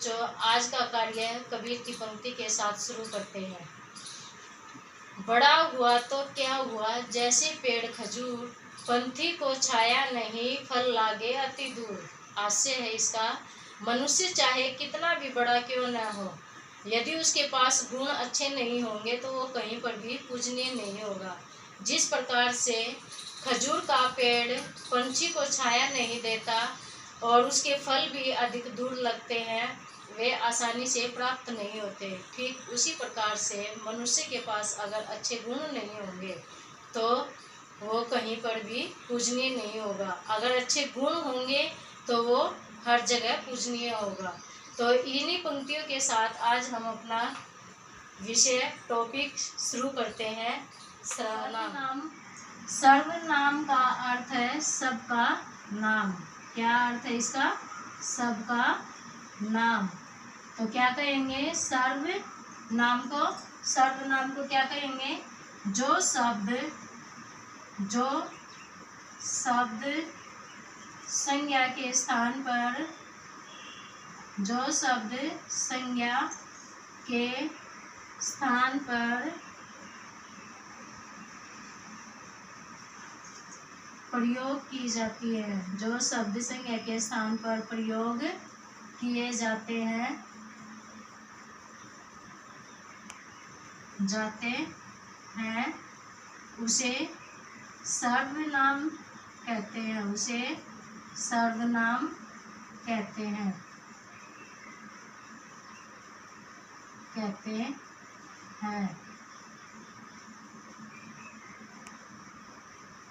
बच्चों, आज का कार्य कबीर की पंक्ति के साथ शुरू करते हैं। बड़ा हुआ तो क्या हुआ, जैसे पेड़ खजूर, पंथी को छाया नहीं, फल लागे अति दूर। आशय है इसका, मनुष्य चाहे कितना भी बड़ा क्यों न हो, यदि उसके पास गुण अच्छे नहीं होंगे तो वो कहीं पर भी पूजनीय नहीं होगा। जिस प्रकार से खजूर का पेड़ पंछी को छाया नहीं देता और उसके फल भी अधिक दूर लगते हैं, वे आसानी से प्राप्त नहीं होते, ठीक उसी प्रकार से मनुष्य के पास अगर अच्छे गुण नहीं होंगे तो वो कहीं पर भी पूजनीय नहीं होगा। अगर अच्छे गुण होंगे तो वो हर जगह पूजनीय होगा। तो इन्हीं पंक्तियों के साथ आज हम अपना विषय टॉपिक शुरू करते हैं। सर्वनाम। सर्वनाम का अर्थ है सबका नाम। क्या अर्थ है इसका? सबका नाम। तो क्या कहेंगे? सर्वनाम को क्या कहेंगे? जो शब्द संज्ञा के स्थान पर, जो शब्द संज्ञा के स्थान पर प्रयोग की जाती है, जो शब्द संज्ञा के स्थान पर प्रयोग किए जाते हैं उसे सर्वनाम कहते हैं। उसे सर्वनाम कहते हैं।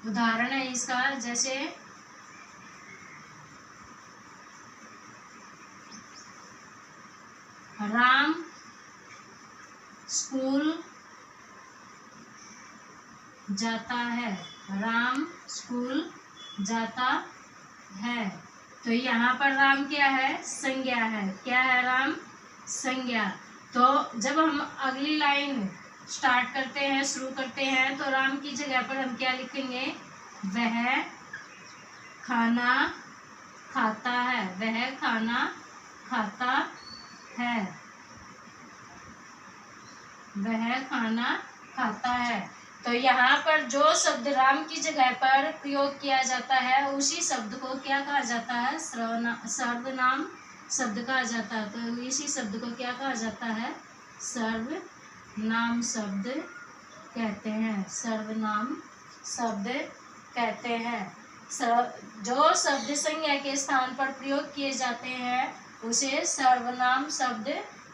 उदाहरण है इसका, जैसे राम स्कूल जाता है। राम स्कूल जाता है। तो यहाँ पर राम क्या है? संज्ञा है। क्या है? राम संज्ञा। तो जब हम अगली लाइन स्टार्ट करते हैं, शुरू करते हैं, तो राम की जगह पर हम क्या लिखेंगे? वह खाना खाता है। वह खाना खाता है। वह खाना खाता है। तो यहाँ पर जो शब्द राम की जगह पर प्रयोग किया जाता है उसी शब्द को क्या कहा जाता है? सर्वनाम शब्द कहा जाता है। तो इसी शब्द को क्या कहा जाता है? सर्वनाम शब्द कहते हैं। सर्वनाम शब्द कहते हैं। जो शब्द संज्ञा के स्थान पर प्रयोग किए जाते हैं उसे सर्वनाम शब्द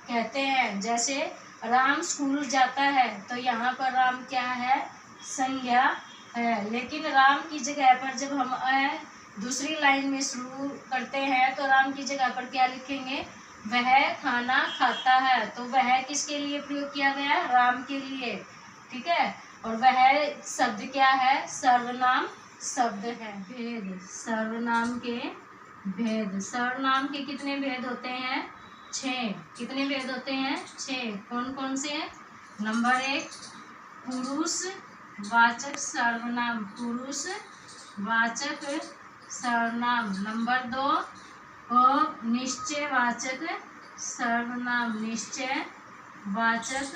कहते हैं। जैसे राम स्कूल जाता है, तो यहाँ पर राम क्या है? संज्ञा है। लेकिन राम की जगह पर जब हम दूसरी लाइन में शुरू करते हैं तो राम की जगह पर क्या लिखेंगे? वह खाना खाता है। तो वह किसके लिए प्रयोग किया गया? राम के लिए। ठीक है। और वह शब्द क्या है? सर्वनाम शब्द है। भेद। सर्वनाम के भेद। सर्वनाम के कितने भेद होते हैं? 6। कितने भेद होते हैं? 6। कौन कौन से? नंबर 1, पुरुषवाचक सर्वनाम। पुरुषवाचक सर्वनाम। नंबर 2, निश्चयवाचक सर्वनाम। निश्चयवाचक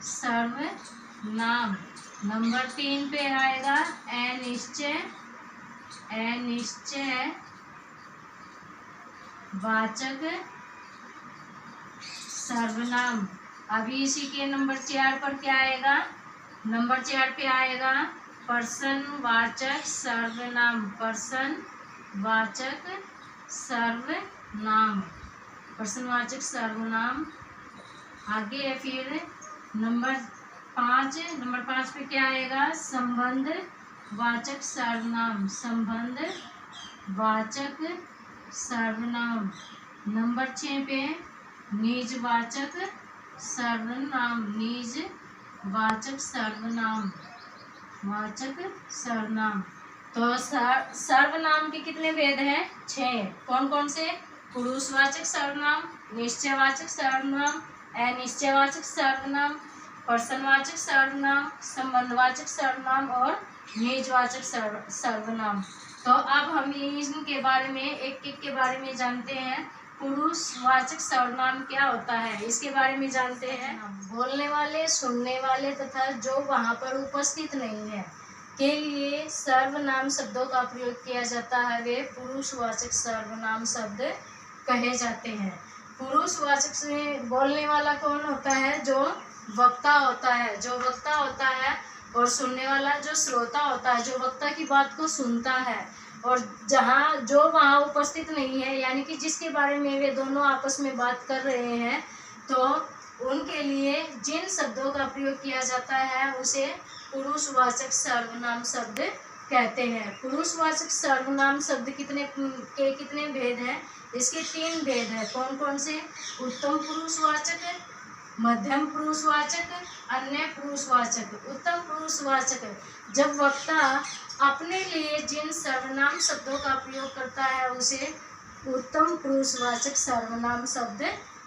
सर्वनाम। नंबर 3 पे आएगा अनिश्चयवाचक सर्वनाम। अभी इसी के नंबर 4 पर क्या आएगा? नंबर 4 पे आएगा प्रश्नवाचक सर्वनाम। प्रश्नवाचक सर्वनाम। प्रश्नवाचक सर्वनाम। आगे है फिर नंबर 5 पे क्या आएगा? संबंधवाचक सर्वनाम। संबंधवाचक सर्वनाम। नंबर 6 पे निजवाचक सर्वनाम। निजवाचक सर्वनाम। वाचक सर्वनाम। तो सर्वनाम के कितने भेद हैं? 6। कौन कौन से? पुरुषवाचक सर्वनाम, निश्चयवाचक सर्वनाम, अनिश्चयवाचक सर्वनाम, प्रश्नवाचक सर्वनाम, संबंधवाचक सर्वनाम और निजवाचक सर्वनाम। तो अब हम इनके बारे में एक एक के बारे में जानते हैं। पुरुषवाचक सर्वनाम क्या होता है, इसके बारे में जानते हैं। बोलने वाले, सुनने वाले तथा जो वहाँ पर उपस्थित नहीं है के लिए सर्वनाम शब्दों का प्रयोग किया जाता है, वे पुरुषवाचक सर्वनाम शब्द कहे जाते हैं। पुरुषवाचक से बोलने वाला कौन होता है, जो वक्ता होता है, और सुनने वाला जो श्रोता होता है, जो वक्ता की बात को सुनता है, और जो वहाँ उपस्थित नहीं है, यानी कि जिसके बारे में वे दोनों आपस में बात कर रहे हैं, तो उनके लिए जिन शब्दों का प्रयोग किया जाता है उसे पुरुषवाचक सर्वनाम शब्द कहते हैं। पुरुषवाचक सर्वनाम शब्द कितने भेद हैं, इसके 3 भेद हैं। कौन कौन से? उत्तम पुरुषवाचक, मध्यम पुरुषवाचक, अन्य पुरुषवाचक। उत्तम पुरुषवाचक, जब वक्ता अपने लिए जिन सर्वनाम शब्दों का प्रयोग करता है उसे उत्तम पुरुषवाचक सर्वनाम शब्द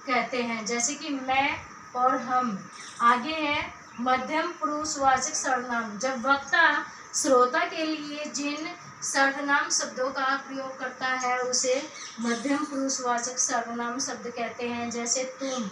कहते हैं, जैसे कि मैं और हम। आगे है मध्यम पुरुषवाचक सर्वनाम, जब वक्ता श्रोता के लिए जिन सर्वनाम शब्दों का प्रयोग करता है उसे मध्यम पुरुषवाचक सर्वनाम शब्द कहते हैं, जैसे तुम।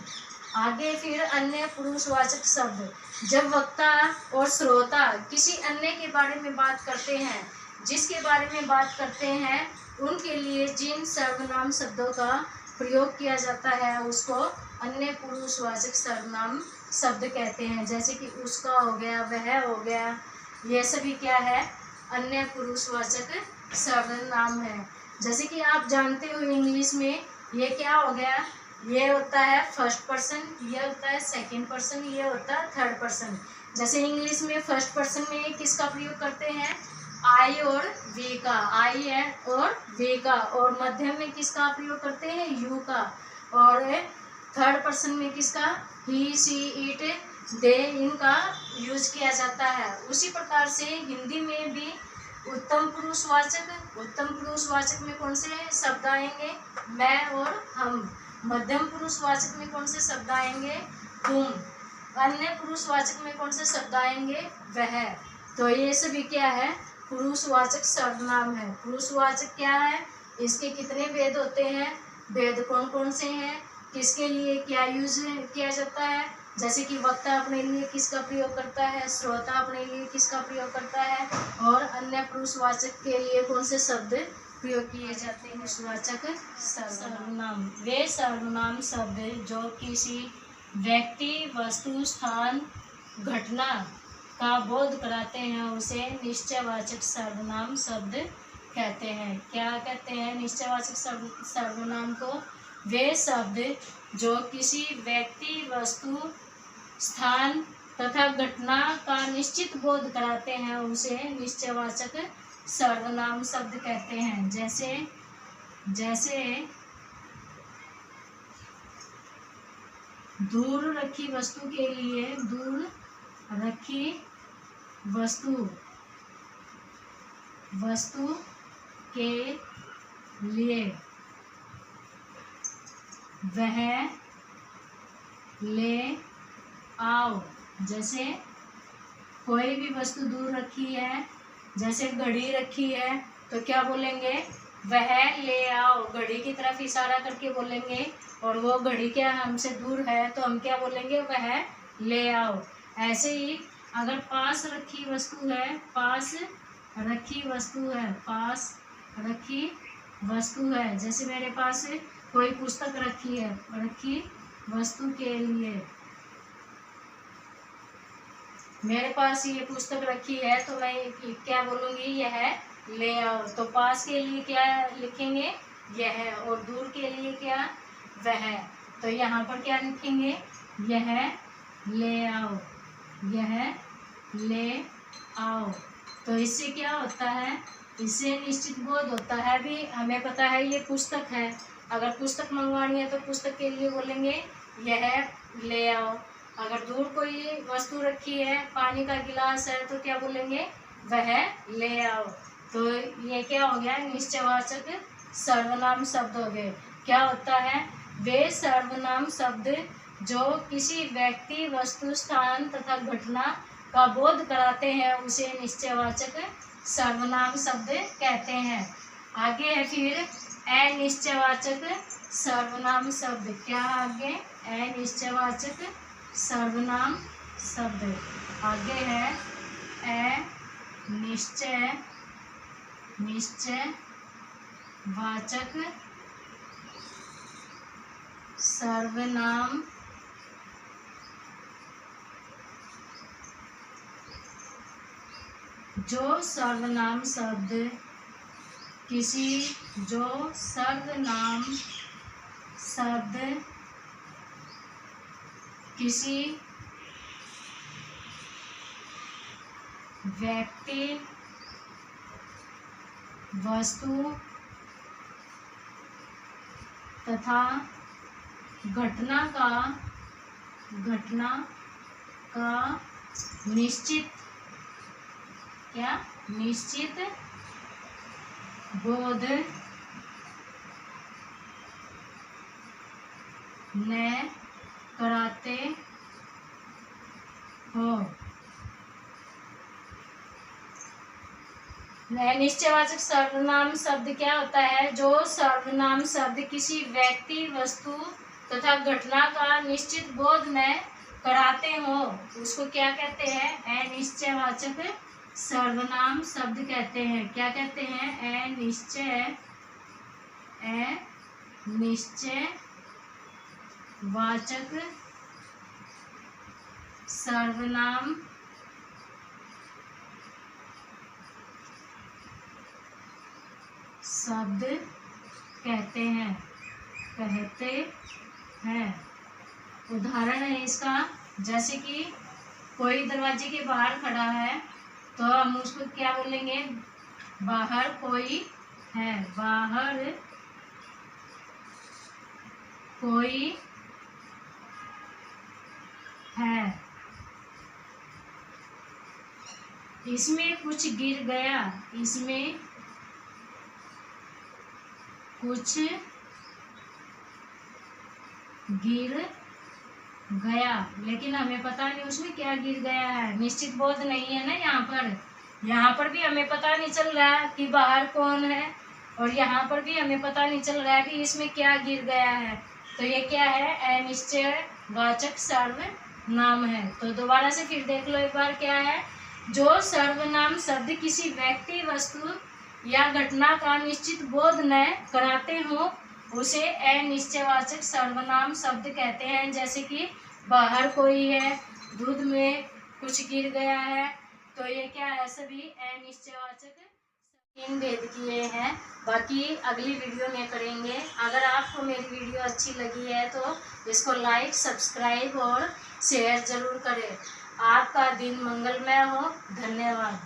आगे फिर अन्य पुरुषवाचक शब्द, जब वक्ता और श्रोता किसी अन्य के बारे में बात करते हैं, जिसके बारे में बात करते हैं उनके लिए जिन सर्वनाम शब्दों का प्रयोग किया जाता है उसको अन्य पुरुषवाचक सर्वनाम शब्द कहते हैं, जैसे कि उसका हो गया, वह हो गया, ये सभी क्या है, अन्य पुरुषवाचक सर्वनाम है। जैसे कि आप जानते हो इंग्लिश में ये क्या हो गया, ये होता है फर्स्ट पर्सन, ये होता है सेकंड पर्सन, ये होता है थर्ड पर्सन। जैसे इंग्लिश में फर्स्ट पर्सन में किसका प्रयोग करते हैं, आई और वी का, आई है और वी का, और मध्यम में किसका प्रयोग करते हैं, यू का, और थर्ड पर्सन में किसका, ही, सी, इट, दे, इनका यूज किया जाता है। उसी प्रकार से हिंदी में भी उत्तम पुरुषवाचक में कौन से शब्द आएंगे, मैं और हम। मध्यम पुरुषवाचक में कौन से शब्द आएंगे, तुम। अन्य पुरुषवाचक में कौन से शब्द आएंगे, वह। तो ये सभी क्या है, पुरुषवाचक सर्वनाम है। पुरुषवाचक क्या है, इसके कितने भेद होते हैं, भेद कौन कौन से हैं, किसके लिए क्या यूज किया जाता है, जैसे कि वक्ता अपने लिए किसका प्रयोग करता है, श्रोता अपने लिए किसका प्रयोग करता है, और अन्य पुरुषवाचक के लिए कौन से शब्द प्रयोग किए जाते हैं। पुरुषवाचक सर्वनाम, वे सर्वनाम शब्द जो किसी व्यक्ति, वस्तु, स्थान, घटना का बोध कराते हैं उसे निश्चयवाचक सर्वनाम शब्द कहते हैं। क्या कहते हैं निश्चयवाचक सर्वनाम को, वे शब्द जो किसी व्यक्ति, वस्तु, स्थान तथा घटना का निश्चित बोध कराते हैं उसे निश्चयवाचक सर्वनाम शब्द कहते हैं। जैसे दूर रखी वस्तु के लिए दूर रखी वस्तु के लिए वह ले आओ। जैसे कोई भी वस्तु दूर रखी है, जैसे घड़ी रखी है, तो क्या बोलेंगे, वह ले आओ। घड़ी की तरफ इशारा करके बोलेंगे, और वो घड़ी क्या हमसे दूर है तो हम क्या बोलेंगे, वह ले आओ। ऐसे ही अगर पास रखी वस्तु है, जैसे मेरे पास कोई पुस्तक रखी वस्तु के लिए, मेरे पास ये पुस्तक रखी है तो मैं क्या बोलूँगी, यह ले आओ। तो पास के लिए क्या लिखेंगे, यह, और दूर के लिए क्या, वह। तो यहाँ पर क्या लिखेंगे, यह ले आओ, यह ले आओ। तो इससे क्या होता है, इससे निश्चित बोध होता है, भी हमें पता है ये पुस्तक है। अगर पुस्तक मंगवानी है तो पुस्तक के लिए बोलेंगे यह ले आओ। अगर दूर कोई वस्तु रखी है, पानी का गिलास है, तो क्या बोलेंगे, वह ले आओ। तो ये क्या हो गया, निश्चयवाचक सर्वनाम शब्द हो गए। क्या होता है, वे सर्वनाम शब्द जो किसी व्यक्ति, वस्तु, स्थान तथा घटना का बोध कराते हैं उसे निश्चयवाचक सर्वनाम शब्द कहते हैं। आगे है फिर अनिश्चयवाचक सर्वनाम शब्द क्या आगे? अनिश्चयवाचक सर्वनाम शब्द आगे है अनिश्चय निश्चयवाचक सर्वनाम जो सर्वनाम शब्द किसी व्यक्ति वस्तु तथा घटना का निश्चित बोध न कराते हो। निश्चयवाचक सर्वनाम शब्द क्या होता है? जो सर्वनाम शब्द किसी व्यक्ति वस्तु तथा घटना का निश्चित बोध न कराते हो उसको क्या कहते हैं? अनिश्चयवाचक सर्वनाम शब्द कहते हैं। क्या कहते हैं? अनिश्चयवाचक सर्वनाम शब्द कहते हैं। उदाहरण है इसका, जैसे कि कोई दरवाजे के बाहर खड़ा है तो हम उसको क्या बोलेंगे? बाहर कोई है। बाहर कोई है। इसमें कुछ गिर गया। इसमें कुछ गिर गया, लेकिन हमें पता नहीं उसमें क्या गिर गया है। निश्चित बोध नहीं है ना यहाँ पर भी हमें पता नहीं चल रहा है कि बाहर कौन है, और यहाँ पर भी हमें पता नहीं चल रहा है कि इसमें क्या गिर गया है। तो ये क्या है? अनिश्चयवाचक सर्वनाम है। तो दोबारा से फिर देख लो एक बार, क्या है? जो सर्वनाम शब्द किसी व्यक्ति वस्तु या घटना का निश्चित बोध न कराते हो उसे अनिश्चयवाचक सर्वनाम शब्द कहते हैं। जैसे कि बाहर कोई है, दूध में कुछ गिर गया है, तो ये क्या है? सभी अनिश्चयवाचक 3 भेद किए हैं। बाकी अगली वीडियो में करेंगे। अगर आपको मेरी वीडियो अच्छी लगी है तो इसको लाइक, सब्सक्राइब और शेयर जरूर करें। आपका दिन मंगलमय हो। धन्यवाद।